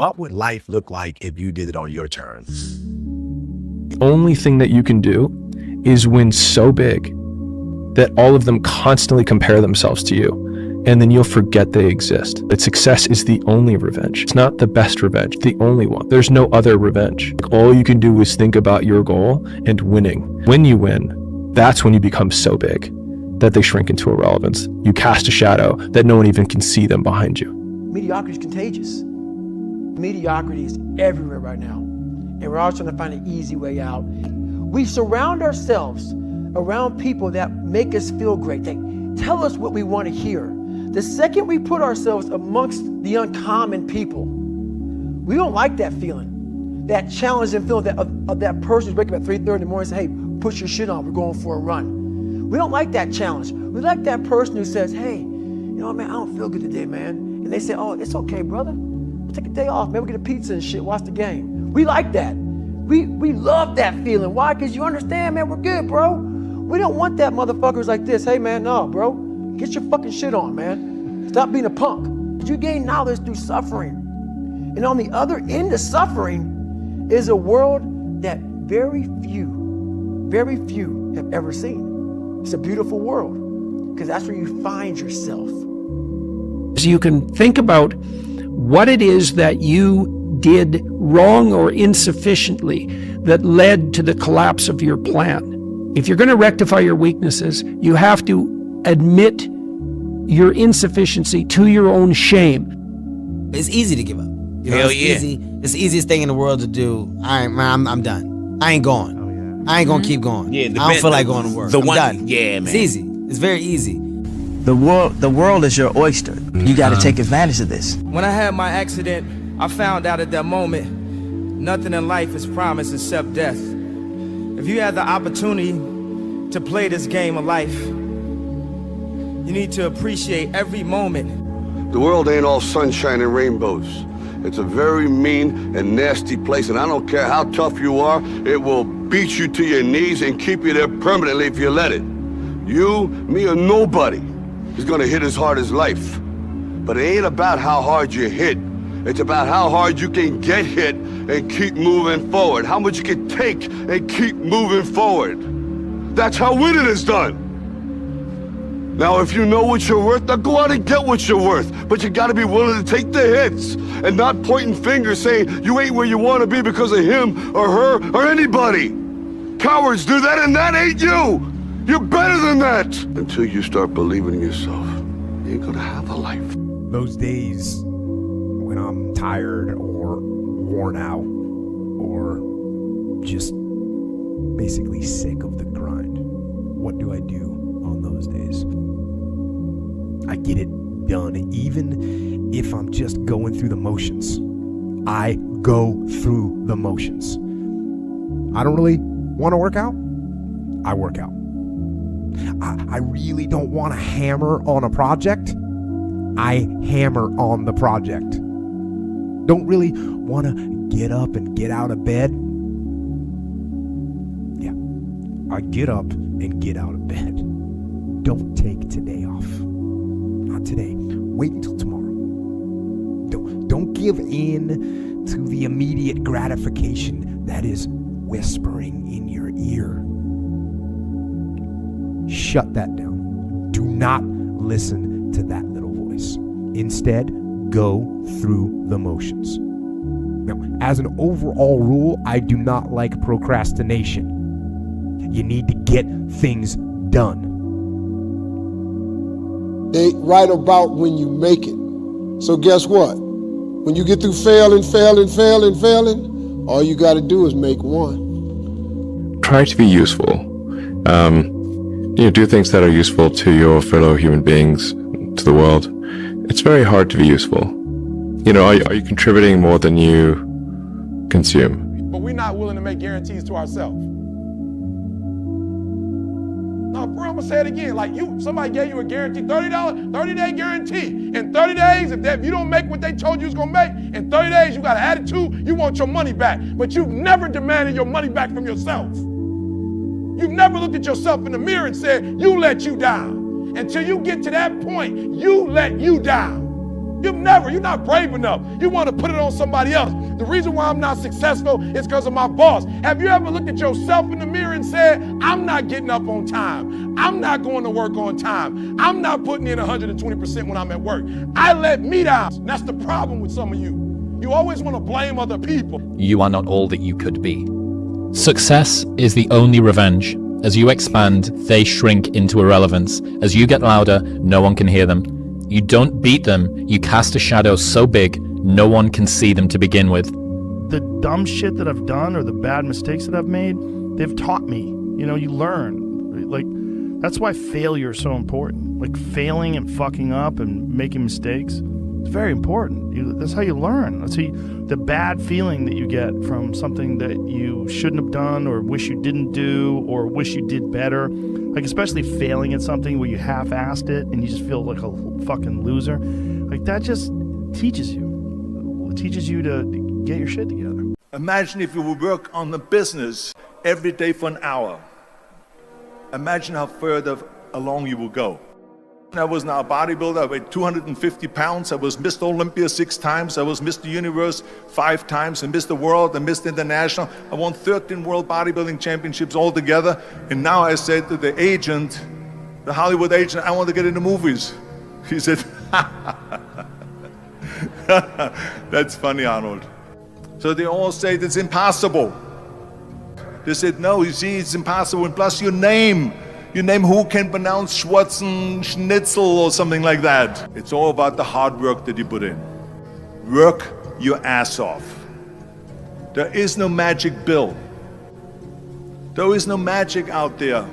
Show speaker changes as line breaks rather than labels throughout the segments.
What would life look like if you did it on your terms?
The only thing that you can do is win so big that all of them constantly compare themselves to you, and then you'll forget they exist. That success is the only revenge. It's not the best revenge, the only one. There's no other revenge. All you can do is think about your goal and winning. When you win, that's when you become so big that they shrink into irrelevance. You cast a shadow that no one even can see them behind you.
Mediocrity is contagious. Mediocrity is everywhere right now, and we're all trying to find an easy way out. We surround ourselves around people that make us feel great. They tell us what we want to hear. The second we put ourselves amongst the uncommon people, we don't like that feeling, that challenging feeling of that person who's waking up at 3:30 in the morning and say, hey, put your shit on, we're going for a run. We don't like that challenge. We like that person who says, hey, you know what, man, I don't feel good today, man. And they say, oh, it's okay, brother. We'll take a day off, man, we'll get a pizza and shit, watch the game. We like that. We love that feeling. Why? Because you understand, man, we're good, bro. We don't want that motherfuckers like this. Hey, man, no, bro. Get your fucking shit on, man. Stop being a punk. You gain knowledge through suffering. And on the other end of suffering is a world that very few have ever seen. It's a beautiful world because that's where you find yourself.
So you can think about what it is that you did wrong or insufficiently that led to the collapse of your plan. If you're going to rectify your weaknesses, you have to admit your insufficiency to your own shame.
It's easy to give up. You know,
Hell
it's
yeah.
easy. It's the easiest thing in the world to do. I'm done. I ain't going.
Oh, yeah.
I ain't gonna keep going.
Yeah,
I don't feel like going to work. I'm done.
Yeah, man.
It's easy. It's very easy.
The world is your oyster. You got to take advantage of this.
When I had my accident, I found out at that moment, nothing in life is promised except death. If you had the opportunity to play this game of life, you need to appreciate every moment.
The world ain't all sunshine and rainbows. It's a very mean and nasty place, and I don't care how tough you are, it will beat you to your knees and keep you there permanently if you let it. You, me, or nobody is gonna hit as hard as life. But it ain't about how hard you hit. It's about how hard you can get hit and keep moving forward. How much you can take and keep moving forward. That's how winning is done. Now, if you know what you're worth, now go out and get what you're worth. But you gotta be willing to take the hits and not pointing fingers saying you ain't where you wanna be because of him or her or anybody. Cowards do that, and that ain't you. You're better than that. Until you start believing in yourself, you ain't gonna have a life.
Those days when I'm tired or worn out or just basically sick of the grind, what do I do on those days? I get it done, even if I'm just going through the motions. I go through the motions. I don't really want to work out. I work out. I really don't want to hammer on a project. I hammer on the project. Don't really want to get up and get out of bed. Yeah, I get up and get out of bed. Don't take today off. Not today. Wait until tomorrow. Don't give in to the immediate gratification that is whispering in your ear. Shut that down. Do not listen to that little voice. Instead, go through the motions. Now, as an overall rule, I do not like procrastination. You need to get things done.
Ain't right about when you make it. So guess what? When you get through failing, all you got to do is make one.
Try to be useful. Do things that are useful to your fellow human beings, to the world. It's very hard to be useful. Are you contributing more than you consume?
But we're not willing to make guarantees to ourselves. No, bro, I'm gonna say it again. Like somebody gave you a guarantee, $30, 30-day guarantee. In 30 days, if you don't make what they told you was gonna make, in 30 days you got an attitude, you want your money back. But you've never demanded your money back from yourself. You've never looked at yourself in the mirror and said, you let you down. Until you get to that point, you let you down. You're not brave enough. You want to put it on somebody else. The reason why I'm not successful is because of my boss. Have you ever looked at yourself in the mirror and said, I'm not getting up on time. I'm not going to work on time. I'm not putting in 120% when I'm at work. I let me down. And that's the problem with some of you. You always want to blame other people.
You are not all that you could be. Success is the only revenge. As you expand, they shrink into irrelevance. As you get louder, no one can hear them. You don't beat them, you cast a shadow so big, no one can see them to begin with.
The dumb shit that I've done or the bad mistakes that I've made, they've taught me. You know, you learn. Like, that's why failure is so important. Like, failing and fucking up and making mistakes, it's very important. That's how you learn. That's how the bad feeling that you get from something that you shouldn't have done or wish you didn't do or wish you did better. Like, especially failing at something where you half-assed it and you just feel like a fucking loser. Like, that just teaches you. It teaches you to get your shit together.
Imagine if you would work on the business every day for an hour. Imagine how further along you will go. I was now a bodybuilder. I weighed 250 pounds. I was Mr. Olympia 6 times. I was Mr. Universe 5 times, and Mr. World and Mr. International. I won 13 World Bodybuilding Championships altogether. And now I said to the agent, the Hollywood agent, I want to get into movies. He said, that's funny, Arnold. So they all say it's impossible. They said, no, you see, it's impossible. And plus your name who can pronounce Schwarzen Schnitzel or something like that. It's all about the hard work that you put in. Work your ass off. There is no magic pill. There is no magic out there.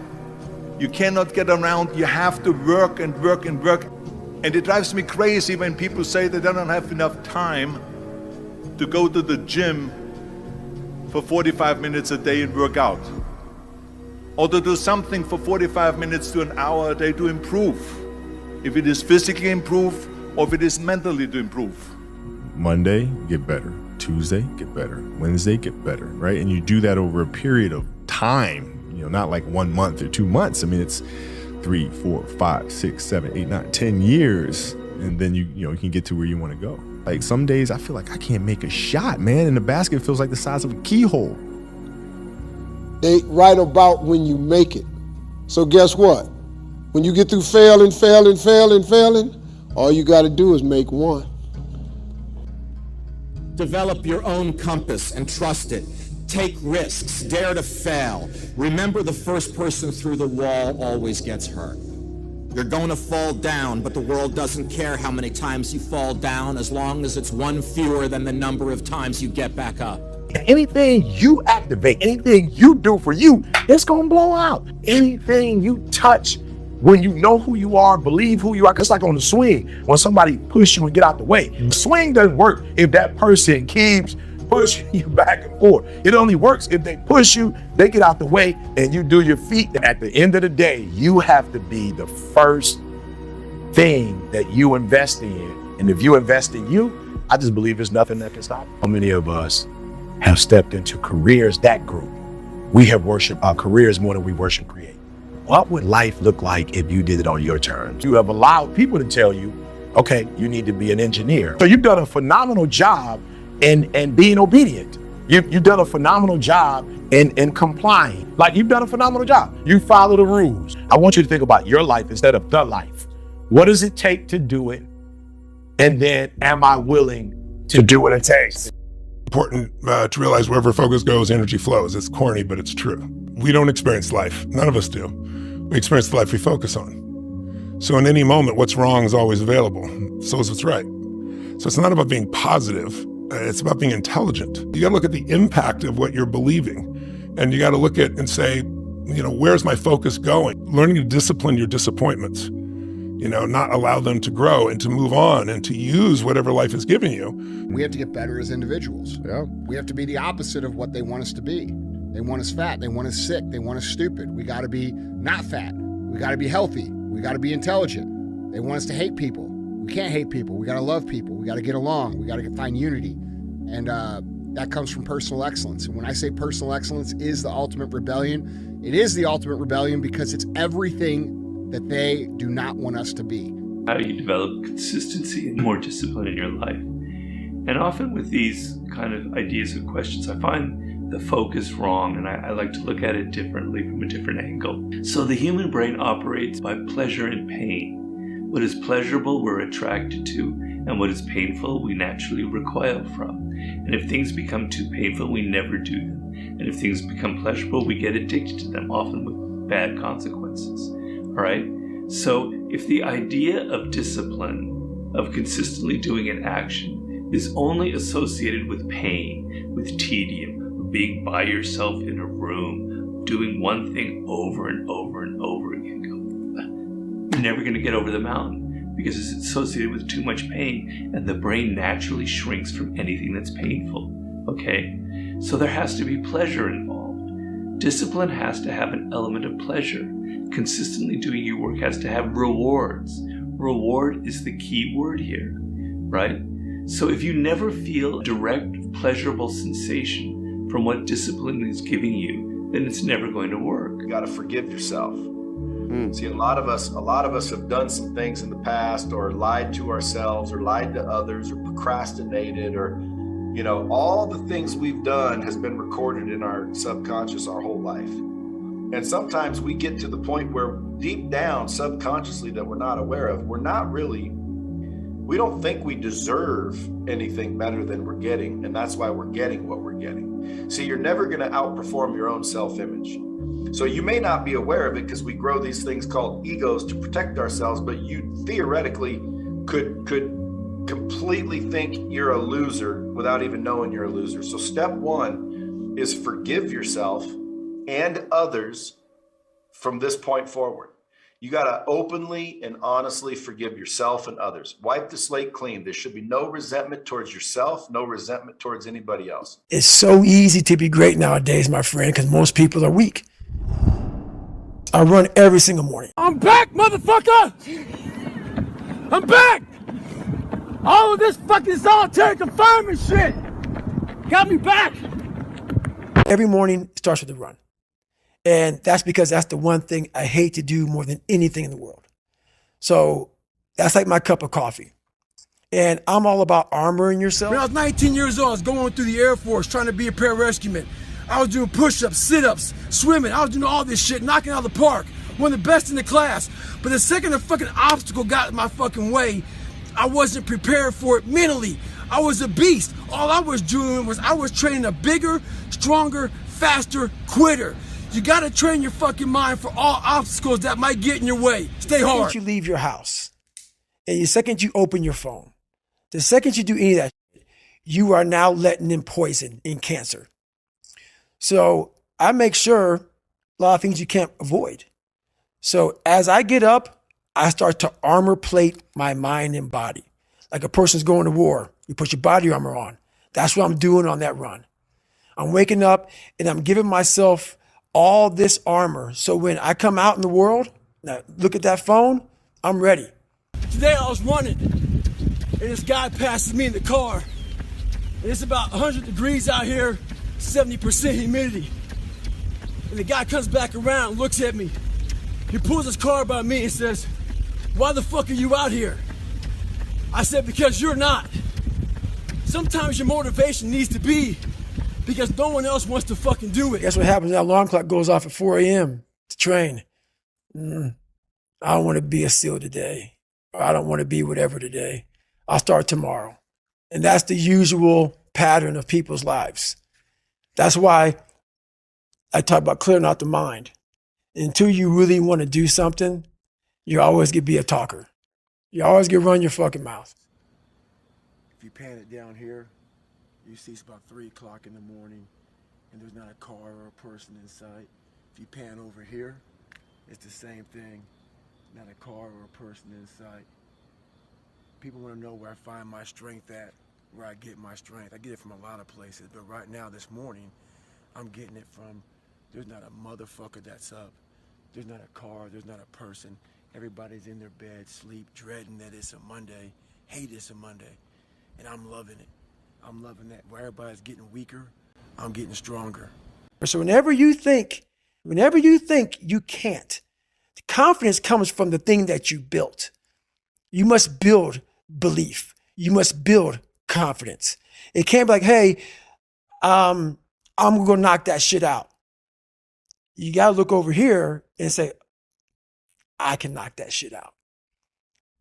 You cannot get around. You have to work and work and work. And it drives me crazy when people say that they don't have enough time to go to the gym for 45 minutes a day and work out. Or to do something for 45 minutes to an hour a day to improve. If it is physically improve or if it is mentally to improve.
Monday, get better. Tuesday, get better. Wednesday, get better, right? And you do that over a period of time, you know, not like 1 month or 2 months. I mean, it's 3, 4, 5, 6, 7, 8, 9, 10 years. And then you can get to where you want to go. Like some days I feel like I can't make a shot, man. And the basket feels like the size of a keyhole.
They write about when you make it. So guess what? When you get through failing, all you got to do is make one.
Develop your own compass and trust it. Take risks, dare to fail. Remember, the first person through the wall always gets hurt. You're going to fall down, but the world doesn't care how many times you fall down as long as it's one fewer than the number of times you get back up.
Anything you activate, anything you do for you, it's gonna blow out. Anything you touch, when you know who you are, believe who you are, it's like on the swing, when somebody push you and get out the way. The swing doesn't work if that person keeps pushing you back and forth. It only works if they push you, they get out the way, and you do your feet. At the end of the day, you have to be the first thing that you invest in. And if you invest in you, I just believe there's nothing that can stop you. How many of us have stepped into careers that group? We have worshiped our careers more than we worship create. What would life look like if you did it on your terms? You have allowed people to tell you, okay, you need to be an engineer. So you've done a phenomenal job in being obedient. You've done a phenomenal job in complying. Like, you've done a phenomenal job. You follow the rules. I want you to think about your life instead of the life. What does it take to do it? And then, am I willing to do what it takes?
Important to realize wherever focus goes, energy flows. It's corny, but it's true. We don't experience life. None of us do. We experience the life we focus on. So in any moment, what's wrong is always available. So is what's right. So it's not about being positive. It's about being intelligent. You got to look at the impact of what you're believing. And you got to look at and say, where's my focus going? Learning to discipline your disappointments. Not allow them to grow and to move on and to use whatever life has given you.
We have to get better as individuals.
Yeah.
We have to be the opposite of what they want us to be. They want us fat. They want us sick. They want us stupid. We got to be not fat. We got to be healthy. We got to be intelligent. They want us to hate people. We can't hate people. We got to love people. We got to get along. We got to find unity. And that comes from personal excellence. And when I say personal excellence is the ultimate rebellion, it is the ultimate rebellion because it's everything that they do not want us to be.
How do you develop consistency and more discipline in your life? And often with these kind of ideas and questions, I find the focus wrong, and I like to look at it differently from a different angle. So the human brain operates by pleasure and pain. What is pleasurable, we're attracted to, and what is painful, we naturally recoil from. And if things become too painful, we never do them. And if things become pleasurable, we get addicted to them, often with bad consequences. All right? So if the idea of discipline, of consistently doing an action, is only associated with pain, with tedium, of being by yourself in a room, doing one thing over and over and over again, you're never going to get over the mountain because it's associated with too much pain, and the brain naturally shrinks from anything that's painful. Okay? So there has to be pleasure involved. Discipline has to have an element of pleasure. Consistently doing your work has to have rewards. Reward is the key word here, right? So if you never feel direct, pleasurable sensation from what discipline is giving you, then it's never going to work.
You got to forgive yourself. See, a lot of us have done some things in the past, or lied to ourselves, or lied to others, or procrastinated, or all the things we've done has been recorded in our subconscious our whole life. And sometimes we get to the point where deep down, subconsciously, that we're not aware of, we don't think we deserve anything better than we're getting. And that's why we're getting what we're getting. See, you're never going to outperform your own self-image. So you may not be aware of it because we grow these things called egos to protect ourselves, but you theoretically could completely think you're a loser without even knowing you're a loser. So step one is forgive yourself and others from this point forward. You got to openly and honestly forgive yourself and others. Wipe the slate clean. There should be no resentment towards yourself, no resentment towards anybody else.
It's so easy to be great nowadays, my friend, because most people are weak. I run every single morning.
I'm back, motherfucker! I'm back! All of this fucking solitary confinement shit got me back!
Every morning starts with a run. And that's because that's the one thing I hate to do more than anything in the world. So that's like my cup of coffee. And I'm all about armoring yourself.
When I was 19 years old, I was going through the Air Force trying to be a pararescueman. I was doing push-ups, sit-ups, swimming. I was doing all this shit, knocking out of the park. One of the best in the class. But the second a fucking obstacle got in my fucking way, I wasn't prepared for it mentally. I was a beast. All I was doing was I was training a bigger, stronger, faster quitter. You gotta train your fucking mind for all obstacles that might get in your way. Stay hard.
The second you leave your house, and the second you open your phone, the second you do any of that, you are now letting in poison in cancer. So I make sure a lot of things you can't avoid. So as I get up, I start to armor plate my mind and body. Like a person's going to war, you put your body armor on. That's what I'm doing on that run. I'm waking up and I'm giving myself all this armor. So when I come out in the world, now look at that phone, I'm ready.
Today I was running and this guy passes me in the car. And it's about 100 degrees out here, 70% humidity. And the guy comes back around and looks at me. He pulls his car by me and says, "Why the fuck are you out here?" I said, "Because you're not." Sometimes your motivation needs to be because no one else wants to fucking do it.
Guess what happens? That alarm clock goes off at 4 a.m. to train. I don't want to be a SEAL today. Or I don't want to be whatever today. I'll start tomorrow. And that's the usual pattern of people's lives. That's why I talk about clearing out the mind. Until you really want to do something, you always get be a talker. You always get run your fucking mouth.
If you pan it down here, you see it's about 3 o'clock in the morning and there's not a car or a person in sight. If you pan over here, it's the same thing. Not a car or a person in sight. People want to know where I find my strength at, where I get my strength. I get it from a lot of places, but right now, this morning, I'm getting it from, there's not a motherfucker that's up. There's not a car, there's not a person. Everybody's in their bed, sleep, dreading that it's a Monday, hate it's a Monday. And I'm loving it. I'm loving that. Where everybody's getting weaker, I'm getting stronger.
So whenever you think you can't, the confidence comes from the thing that you built. You must build belief. You must build confidence. It can't be like, hey, I'm going to knock that shit out. You got to look over here and say, I can knock that shit out.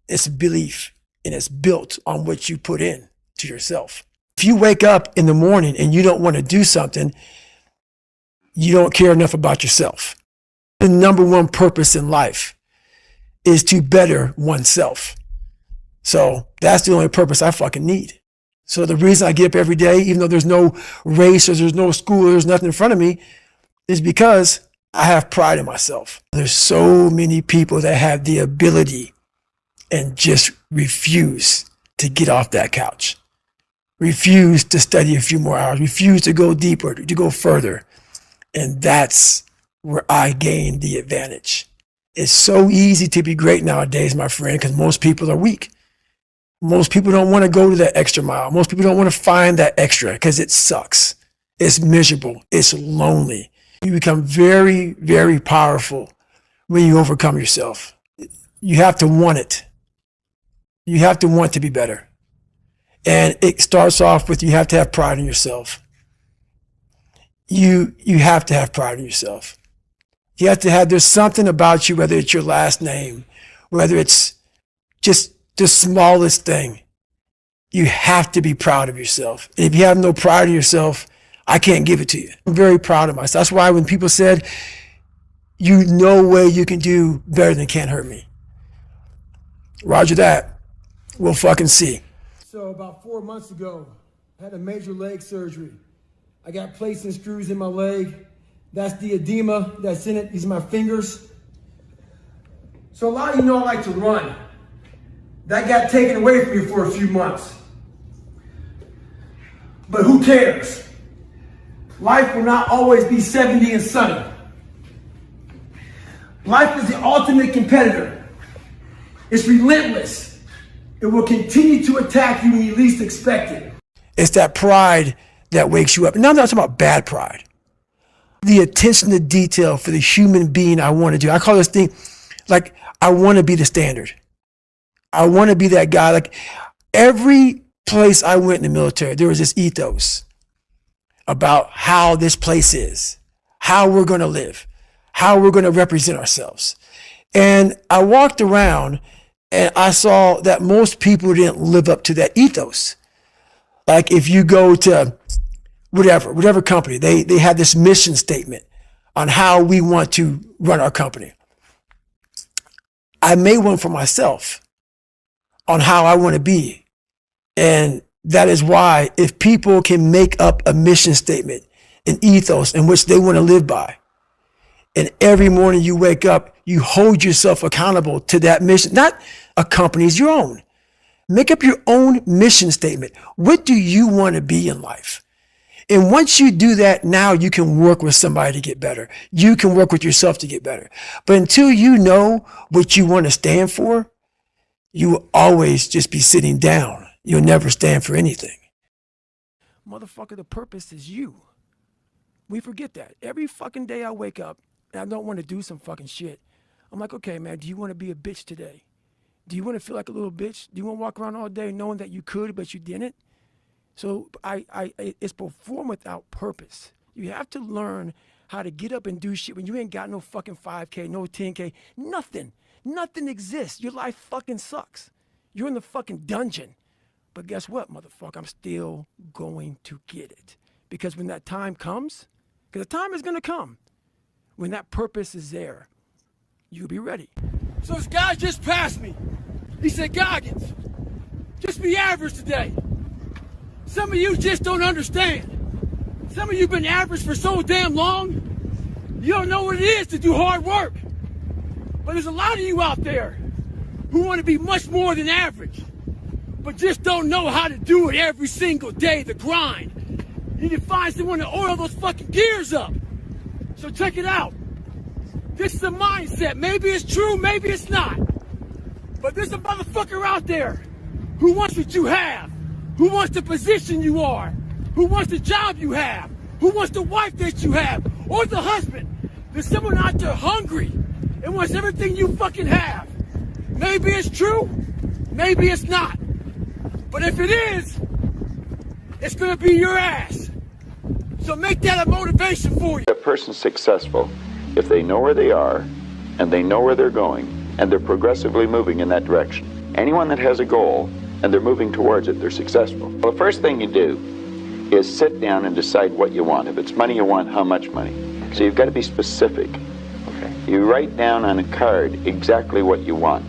It's belief, and it's built on what you put in to yourself. If you wake up in the morning and you don't want to do something, you don't care enough about yourself. The number one purpose in life is to better oneself. So that's the only purpose I fucking need. So the reason I get up every day, even though there's no race or there's no school or there's nothing in front of me, is because I have pride in myself. There's so many people that have the ability and just refuse to get off that couch. Refuse to study a few more hours. Refuse to go deeper, to go further. And that's where I gain the advantage. It's so easy to be great nowadays, my friend, because most people are weak. Most people don't want to go to that extra mile. Most people don't want to find that extra because it sucks. It's miserable. It's lonely. You become very, very powerful when you overcome yourself. You have to want it. You have to want to be better. And it starts off with you have to have pride in yourself. You have to have pride in yourself. You have to have, there's something about you, whether it's your last name, whether it's just the smallest thing. You have to be proud of yourself. And if you have no pride in yourself, I can't give it to you. I'm very proud of myself. That's why when people said, you no way you can do better than Can't Hurt Me. Roger that. We'll fucking see.
So about 4 months ago, I had a major leg surgery. I got plates and screws in my leg. That's the edema that's in it. These are my fingers. So a lot of you know I like to run. That got taken away from me for a few months. But who cares? Life will not always be 70 and sunny. Life is the ultimate competitor. It's relentless. It will continue to attack you when you least expect it.
It's that pride that wakes you up. And now I'm not talking about bad pride. The attention to detail for the human being I want to do. I call this thing, like, I want to be the standard. I want to be that guy. Like, every place I went in the military, there was this ethos about how this place is, how we're going to live, how we're going to represent ourselves. And I walked around and I saw that most people didn't live up to that ethos. Like, if you go to whatever company, they have this mission statement on how we want to run our company. I made one for myself on how I want to be. And that is why if people can make up a mission statement, an ethos in which they want to live by, and every morning you wake up, you hold yourself accountable to that mission, not a company's, your own. Make up your own mission statement. What do you want to be in life? And once you do that, now you can work with somebody to get better. You can work with yourself to get better. But until you know what you want to stand for, you will always just be sitting down. You'll never stand for anything.
Motherfucker, the purpose is you. We forget that. Every fucking day I wake up and I don't want to do some fucking shit. I'm like, okay, man, do you want to be a bitch today? Do you want to feel like a little bitch? Do you want to walk around all day knowing that you could, but you didn't? So it's perform without purpose. You have to learn how to get up and do shit when you ain't got no fucking 5K, no 10K, nothing. Nothing exists. Your life fucking sucks. You're in the fucking dungeon. But guess what, motherfucker? I'm still going to get it. Because when that time comes, because the time is going to come, when that purpose is there, you'll be ready. So this guy just passed me. He said, Goggins, just be average today. Some of you just don't understand. Some of you been average for so damn long, you don't know what it is to do hard work. But there's a lot of you out there who want to be much more than average, but just don't know how to do it every single day, the grind. You need to find someone to oil those fucking gears up. So check it out. This is a mindset. Maybe it's true, maybe it's not. But there's a motherfucker out there who wants what you have, who wants the position you are, who wants the job you have, who wants the wife that you have, or the husband. There's someone out there hungry and wants everything you fucking have. Maybe it's true, Maybe it's not. But if it is, it's gonna be your ass. So make that a motivation for you.
A person's successful if they know where they are and they know where they're going and they're progressively moving in that direction. Anyone that has a goal and they're moving towards it, they're successful. Well, the first thing you do is sit down and decide what you want. If it's money you want, how much money. So you've got to be specific. Okay. You write down on a card exactly what you want.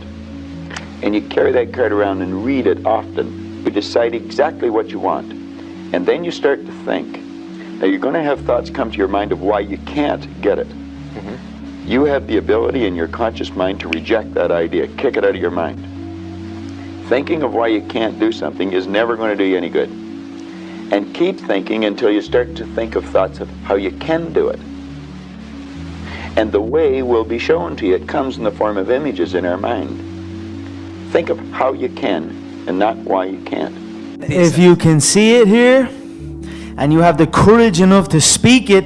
And you carry that card around and read it often. You decide exactly what you want. And then you start to think. Now you're going to have thoughts come to your mind of why you can't get it. Mm-hmm. You have the ability in your conscious mind to reject that idea, kick it out of your mind. Thinking of why you can't do something is never going to do you any good. And keep thinking until you start to think of thoughts of how you can do it. And the way will be shown to you. It comes in the form of images in our mind. Think of how you can and not why you can't.
If you can see it here, and you have the courage enough to speak it,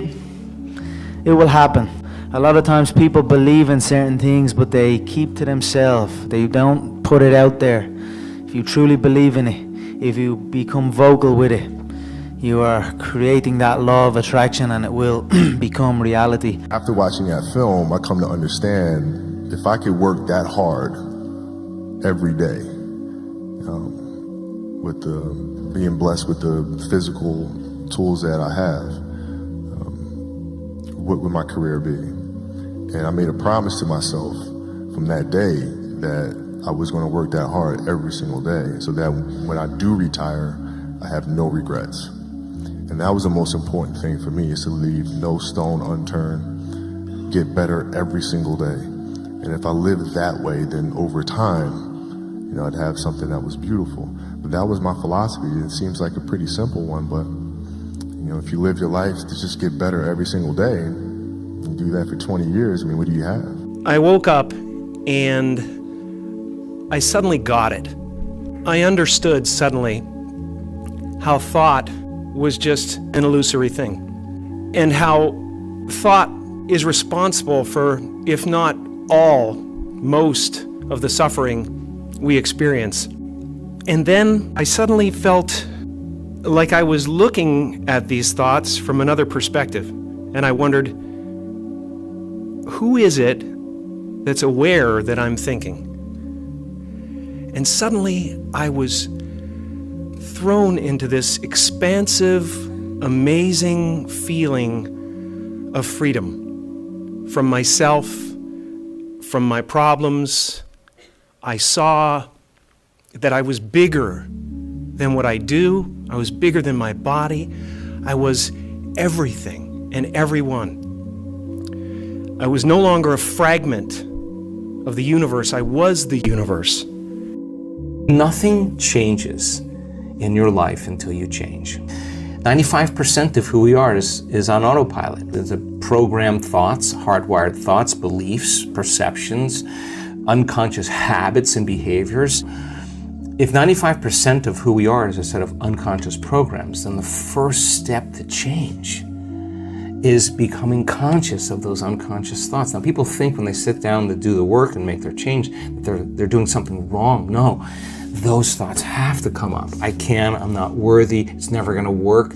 it will happen. A lot of times people believe in certain things, but they keep to themselves. They don't put it out there. If you truly believe in it, if you become vocal with it, you are creating that law of attraction and it will become reality.
After watching that film, I come to understand if I could work that hard every day, with being blessed with the physical tools that I have, what would my career be? And I made a promise to myself from that day that I was going to work that hard every single day so that when I do retire, I have no regrets. And that was the most important thing for me, is to leave no stone unturned, get better every single day. And if I lived that way, then over time, I'd have something that was beautiful. But that was my philosophy. It seems like a pretty simple one, but if you live your life to just get better every single day, and you do that for 20 years, what do you have?
I woke up and I suddenly got it. I understood suddenly how thought was just an illusory thing, and how thought is responsible for, if not all, most of the suffering we experience. And then I suddenly felt like I was looking at these thoughts from another perspective, and I wondered, who is it that's aware that I'm thinking? And suddenly I was thrown into this expansive, amazing feeling of freedom from myself, from my problems. I saw that I was bigger than what I do. I was bigger than my body. I was everything and everyone. I was no longer a fragment of the universe. I was the universe.
Nothing changes in your life until you change. 95% of who we are is on autopilot. There's programmed thoughts, hardwired thoughts, beliefs, perceptions, unconscious habits and behaviors. If 95% of who we are is a set of unconscious programs, then the first step to change is becoming conscious of those unconscious thoughts. Now, people think when they sit down to do the work and make their change that they're doing something wrong. No, those thoughts have to come up. I'm not worthy, it's never going to work.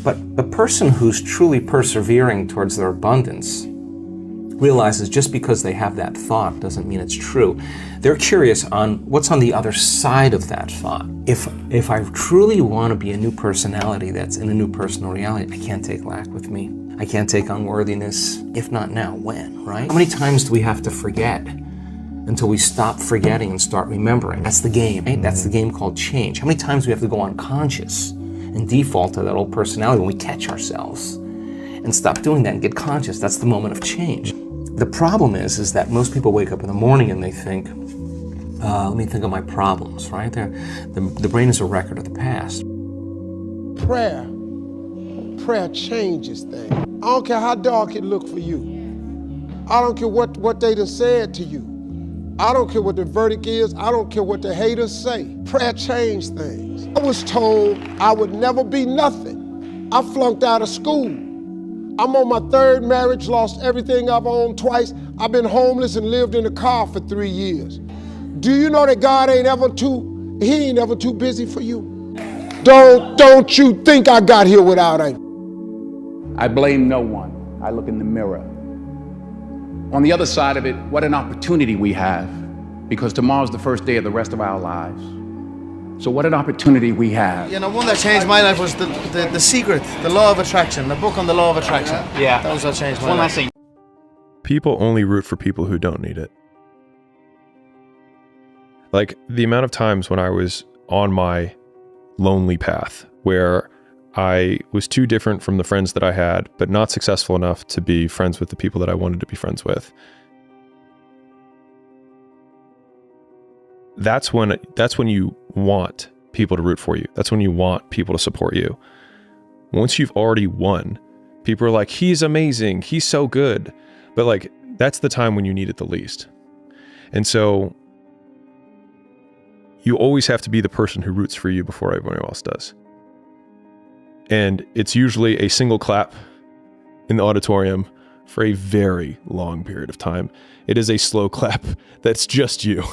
But the person who's truly persevering towards their abundance realizes just because they have that thought doesn't mean it's true. They're curious on what's on the other side of that thought. If I truly want to be a new personality that's in a new personal reality, I can't take lack with me. I can't take unworthiness. If not now, when, right? How many times do we have to forget until we stop forgetting and start remembering? That's the game, right? That's the game called change. How many times do we have to go unconscious and default to that old personality when we catch ourselves and stop doing that and get conscious? That's the moment of change. The problem is that most people wake up in the morning and they think, let me think of my problems, right? The brain is a record of the past.
Prayer changes things. I don't care how dark it look for you. I don't care what they done said to you. I don't care what the verdict is. I don't care what the haters say. Prayer changed things. I was told I would never be nothing. I flunked out of school. I'm on my third marriage, lost everything I've owned twice. I've been homeless and lived in a car for 3 years. Do you know that God ain't ever he ain't ever too busy for you? Don't you think I got here without him?
I blame no one. I look in the mirror. On the other side of it, what an opportunity we have, because tomorrow's the first day of the rest of our lives. So what an opportunity we have.
You know, one that changed my life was the Secret, the Law of Attraction, the book on the Law of Attraction. Yeah. That was what changed my life.
People only root for people who don't need it. Like, the amount of times when I was on my lonely path where I was too different from the friends that I had, but not successful enough to be friends with the people that I wanted to be friends with. That's when you want people to root for you. That's when you want people to support you. Once you've already won, people are like, he's amazing, he's so good. But like, that's the time when you need it the least. And so you always have to be the person who roots for you before everyone else does. And it's usually a single clap in the auditorium for a very long period of time. It is a slow clap that's just you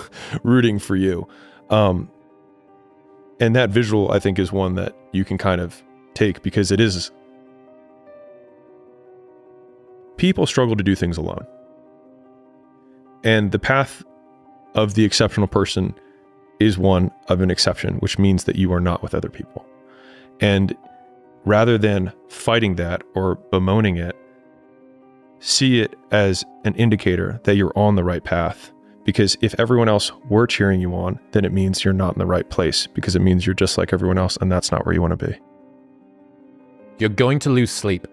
rooting for you. And that visual, I think, is one that you can kind of take, because it is... People struggle to do things alone. And the path of the exceptional person is one of an exception, which means that you are not with other people. And rather than fighting that or bemoaning it, see it as an indicator that you're on the right path. Because if everyone else were cheering you on, then it means you're not in the right place, because it means you're just like everyone else, and that's not where you want to be.
You're going to lose sleep.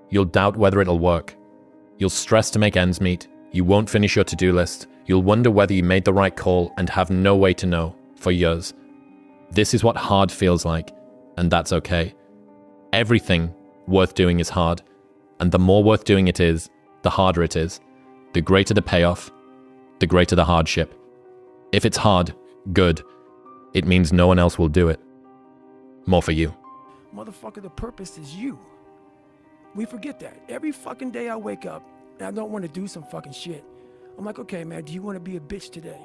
You'll doubt whether it'll work. You'll stress to make ends meet. You won't finish your to-do list. You'll wonder whether you made the right call and have no way to know for years. This is what hard feels like, and that's okay. Everything worth doing is hard, and the more worth doing it is, the harder it is. The greater the payoff, the greater the hardship. If it's hard, good. It means no one else will do it. More for you.
Motherfucker, the purpose is you. We forget that. Every fucking day I wake up and I don't want to do some fucking shit. I'm like, okay, man, do you want to be a bitch today?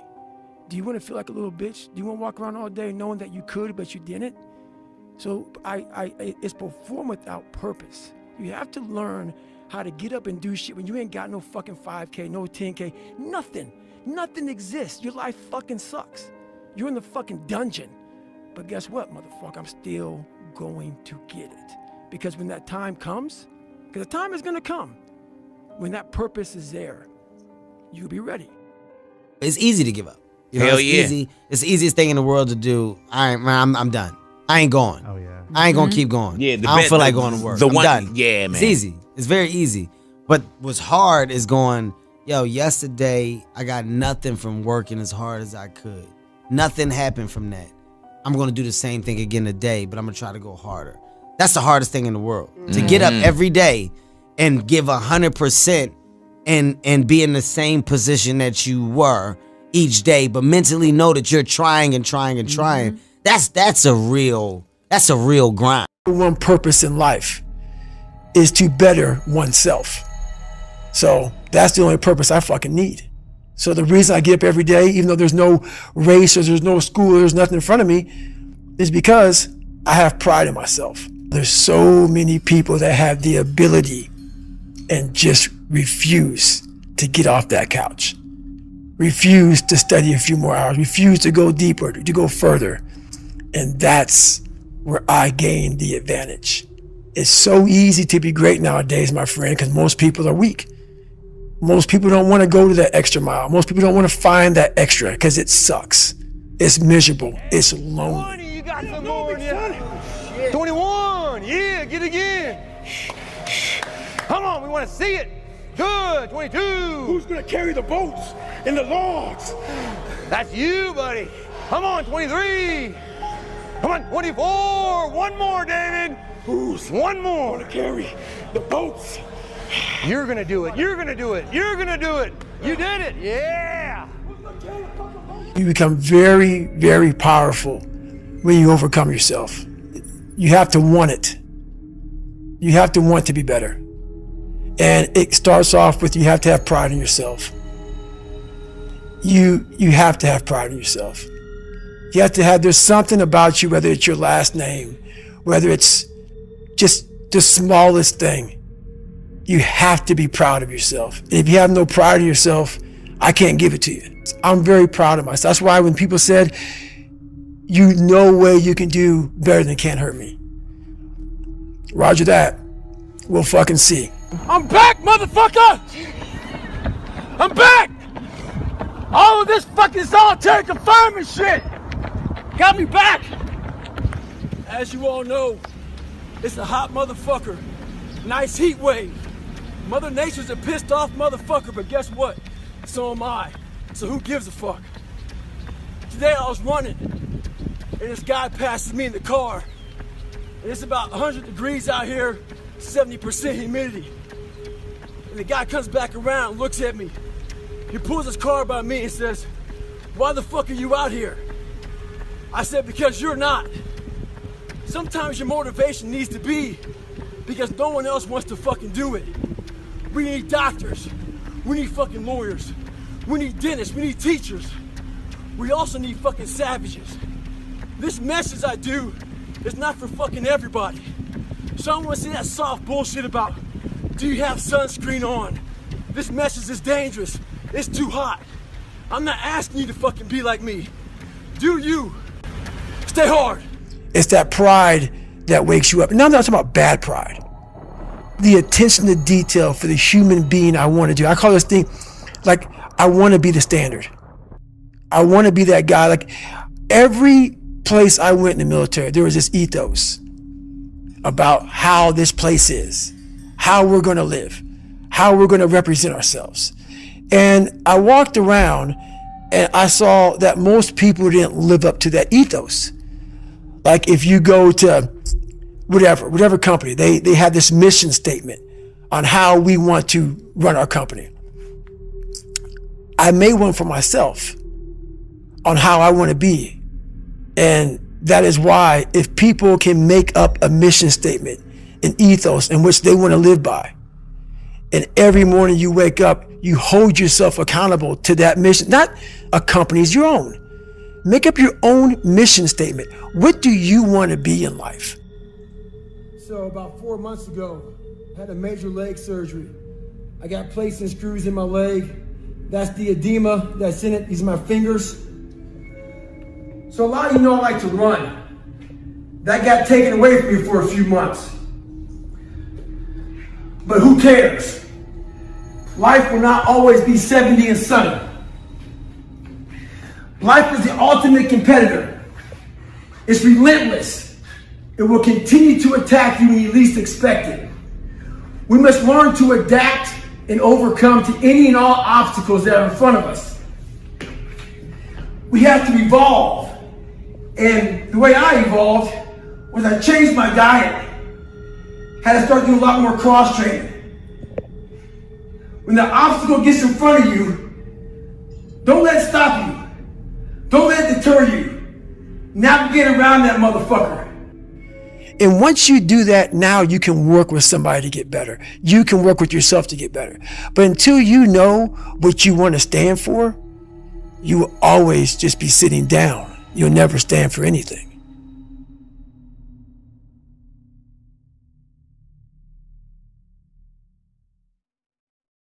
Do you want to feel like a little bitch? Do you want to walk around all day knowing that you could, but you didn't? So it's perform without purpose. You have to learn how to get up and do shit when you ain't got no fucking 5K, no 10K, nothing. Nothing exists. Your life fucking sucks. You're in the fucking dungeon. But guess what, motherfucker? I'm still going to get it. Because when that time comes, because the time is going to come, when that purpose is there, you'll be ready.
It's easy to give up. You know,
Hell
it's
yeah.
easy. It's the easiest thing in the world to do. I'm done. I ain't going. Oh yeah. I ain't gonna keep going.
Yeah,
I don't feel like going to work. I'm done.
Yeah, man.
It's easy. It's very easy. But what's hard is going, yo, yesterday I got nothing from working as hard as I could. Nothing happened from that. I'm gonna do the same thing again today, but I'm gonna try to go harder. That's the hardest thing in the world. To get up every day and give 100% and be in the same position that you were each day, but mentally know that you're trying and trying and trying. That's a real grind.
One purpose in life is to better oneself. So that's the only purpose I fucking need. So the reason I get up every day, even though there's no race or there's no school, or there's nothing in front of me, is because I have pride in myself. There's so many people that have the ability and just refuse to get off that couch. Refuse to study a few more hours, refuse to go deeper, to go further. And that's where I gain the advantage. It's so easy to be great nowadays, my friend, because most people are weak. Most people don't want to go to that extra mile. Most people don't want to find that extra because it sucks. It's miserable. It's lonely. You got some more, yeah. 21, yeah, get it again. Come on, we want to see it. Good, 22. Who's going to carry the boats and the logs? That's you, buddy. Come on, 23. Come on, 24. One more, David. Who's one more to carry the boats? You're gonna do it. You're gonna do it. You're gonna do it. You did it. Yeah. You become very, very powerful when you overcome yourself. You have to want it. You have to want to be better. And it starts off with you have to have pride in yourself. you have to have pride in yourself. You have to have, there's something about you, whether it's your last name, whether it's just the smallest thing, you have to be proud of yourself. And if you have no pride in yourself, I can't give it to you. I'm very proud of myself. That's why when people said, you no way you can do better than Can't Hurt Me. Roger that. We'll fucking see. I'm back, motherfucker! I'm back! All of this fucking solitary confinement shit got me back! As you all know, it's a hot motherfucker. Nice heat wave. Mother Nature's a pissed off motherfucker, but guess what? So am I. So who gives a fuck? Today I was running, and this guy passes me in the car. And it's about 100 degrees out here, 70% humidity. And the guy comes back around, looks at me. He pulls his car by me and says, "Why the fuck are you out here?" I said, "Because you're not." Sometimes your motivation needs to be because no one else wants to fucking do it. We need doctors. We need fucking lawyers. We need dentists. We need teachers. We also need fucking savages. This message I do is not for fucking everybody. So I don't want to say that soft bullshit about, do you have sunscreen on? This message is dangerous. It's too hot. I'm not asking you to fucking be like me. Do you. Stay hard. It's that pride that wakes you up. And now I'm not talking about bad pride. The attention to detail for the human being I want to do. I call this thing, like, I want to be the standard. I want to be that guy. Like, every place I went in the military, there was this ethos about how this place is, how we're going to live, how we're going to represent ourselves. And I walked around and I saw that most people didn't live up to that ethos. Like, if you go to whatever company, they have this mission statement on how we want to run our company. I made one for myself on how I want to be. And that is why, if people can make up a mission statement, an ethos in which they want to live by, and every morning you wake up, you hold yourself accountable to that mission, not a company's, your own. Make up your own mission statement. What do you want to be in life? So about 4 months ago, I had a major leg surgery. I got plates and screws in my leg. That's the edema that's in it. These are my fingers. So a lot of you know I like to run. That got taken away from me for a few months. But who cares? Life will not always be 70 and sunny. Life is the ultimate competitor. It's relentless. It will continue to attack you when you least expect it. We must learn to adapt and overcome to any and all obstacles that are in front of us. We have to evolve. And the way I evolved was I changed my diet. Had to start doing a lot more cross training. When the obstacle gets in front of you, don't let it stop you. Don't let it deter you. Navigate around that motherfucker. And once you do that, now you can work with somebody to get better. You can work with yourself to get better. But until you know what you want to stand for, you will always just be sitting down. You'll never stand for anything.